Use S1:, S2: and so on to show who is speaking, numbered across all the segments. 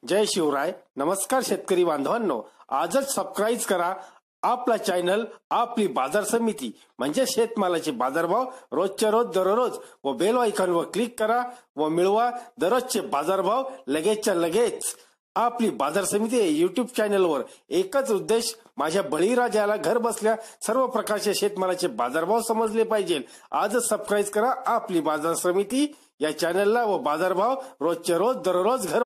S1: जय शिवराय. नमस्कार शेतकरी बांधवांनो, आजच सबस्क्राईब करा आपला चॅनल आपली बाजार समिती म्हणजे शेतमालाचे बाजारभाव रोजच्या रोज दररोज व बेल आयकॉनवर क्लिक करा व मिळवा दररोजचे बाजारभाव लगेचच्या लगेच. आपली बाजार समिती युट्यूब चॅनलवर एकच उद्देश, माझ्या बळीराजाला घर बसल्या सर्व प्रकारचे शेतमालाचे बाजारभाव समजले पाहिजे. आजच सबस्क्राईब करा आपली बाजार समिती या चॅनलला व बाजारभाव रोजच्या रोज दररोज घर.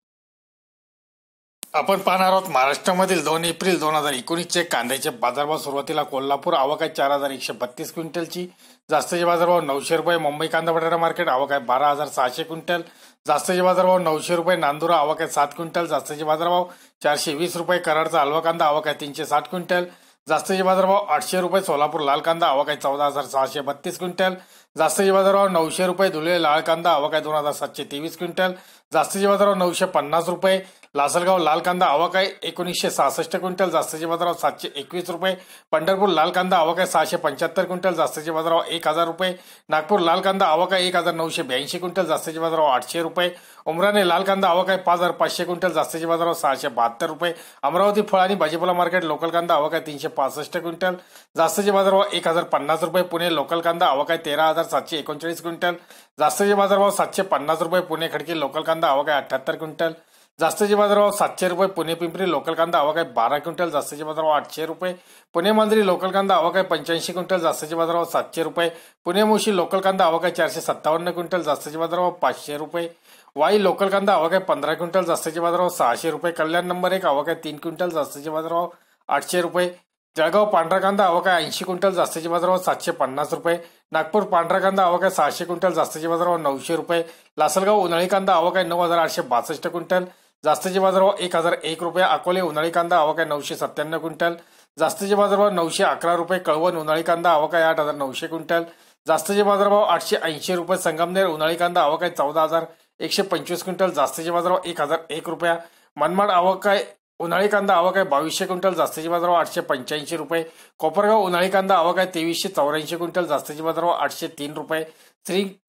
S1: आपण पाहणार आहोत महाराष्ट्रामधील 2 एप्रिल 2019 कांद्याचे बाजारभाव. सुरुवातीला कोल्हापूर आवक आहे 4132 क्विंटलची, जास्तीचे बाजारभाव 900 रुपये. मुंबई कांदा बटाटा मार्केट आवक आहे 12600 क्विंटल, जास्तीचे बाजारभाव 900 रुपये. नांदुरा आवक आहे 7 क्विंटल, जास्तीचे बाजारभाव 420 रुपये. कराडचा हलवा कांदा आवक आहे 360 क्विंटल, जास्तीचे बाजारभाव 800 रुपये. सोलापूर लाल कांदा आवक आहे 14632 क्विंटल, जास्तीचे बाजारभाव 900 रुपये. धुळे लाल कांदा आवक आहे 2723 क्विंटल, जास्तीचे बाजारभाव 950 रुपये. लासलगाव लाल कांदा आवक आहे 1966 क्विंटल, जास्तीचे बाजारभाव 721 रुपये. पंढरपूर लाल कांदा आवक आहे 675 क्विंटल, जास्तीचे बाजारभाव 1000 रुपये. नागपूर लाल कांदा आवक आहे 1982 क्विंटल, जास्तीचे बाजारभाव 800 रुपये. उमराणे लाल कांदा आवक आहे 5500 क्विंटल, जास्तीचे बाजारभाव 672 रुपये. अमरावती फळ आणि भाजीपाला मार्केट लोकल कांदा आवक आहे 365 क्विंटल, जास्तीचे बाजारभाव 1050 रुपये. पुणे लोकल कांदा आवक आहे 13739 क्विंटल, जास्तीचे बाजारभाव 750 रुपये. पुणे खडकी लोकल कांदा आवक आहे 78 क्विंटल, जास्तीचे बाजारभाव 700 रुपये. पुणे पिंपरी लोकल कांदा आवक आहे 12 क्विंटल, जास्तीचे बाजारभाव 800 रुपये. पुणे मांजरी लोकल कांदा आवक आहे 85 क्विंटल, जास्तीचे बाजारभाव 700 रुपये. पुणे मुळशी लोकल कांदा आवक आहे 457 क्विंटल, जास्तीचे बाजारभाव 500 रुपये. वाई लोकल कांदा आवक आहे 15 क्विंटल, जास्तीचे बाजारभाव 600 रुपये. कल्याण नंबर 1 आवक आहे 3 क्विंटल, जास्तीचे बाजारभाव 800 रुपये. जळगाव पांढरा कांदा आवक आहे 80 क्विंटल, जास्तीचे बाजारभाव 750 रुपये. नागपूर पांढरा कांदा आवक आहे 600 क्विंटल, जास्तीचे बाजारभाव 900 रुपये. लासलगाव उन्हाळी कांदा आवक आहे 9862 क्विंटल, जास्तीचे बाजारभाव 1001 रुपये. अकोले उन्हाळी कांदा आवक आहे 997 क्विंटल, जास्तीचे बाजारभाव 911 रुपये. कळवण उन्हाळी कांदा आवक आहे 8900 क्विंटल, जास्तीचे बाजारभाव 880 रुपये. संगमनेर उन्हाळी कांदा आवक आहे 14125 क्विंटल, जास्तीचे बाजारभाव 1001 रुपया. मनमाड आवक आहे उन्हाळी कांदा आवक आहे 2200 क्विंटल, जास्तीचे बाजारभाव 885 रुपये. कोपरगाव उन्हाळी कांदा आवक आहे 2384 क्विंटल, जास्तीचे बाजारभाव 803 रुपये.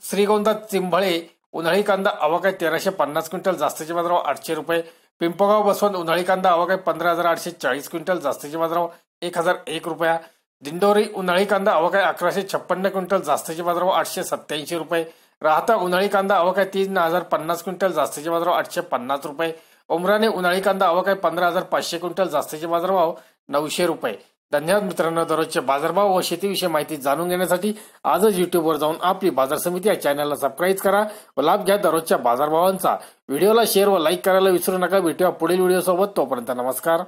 S1: श्रीगोंदा चिंभळे उन्हाळी कांदा आवक आहे 1350 क्विंटल, जास्तीचे बाजारभाव 800 रुपये. पिंपगाव बसवंत उन्हाळी कांदा आवक आहे 15840 क्विंटल, जास्तीचे बाजारभाव 1001 रुपया. दिंडोरी उन्हाळी कांदा आवक आहे 1156 क्विंटल, जास्तीचे बाजारभाव 887 रुपये. राहता उन्हाळी कांदा आवक आहे 3050 क्विंटल, जास्तीचे बाजारभाव 850 रुपये. उमराणे उन्हाळी कांदा आवक आहे 15500 क्विंटल, जास्तीचे बाजारभाव 900 रुपये. धन्यवाद मित्रांनो. दररोजचे बाजारभाव व शेतीविषयी माहिती जाणून घेण्यासाठी आजच युट्यूबवर जाऊन आपली बाजार समिती या चॅनलला सबस्क्राईब करा व लाभ घ्या दररोजच्या बाजारभावांचा. व्हिडिओला शेअर व लाईक करायला विसरू नका. भेटूया पुढील व्हिडिओ सोबत. तोपर्यंत नमस्कार.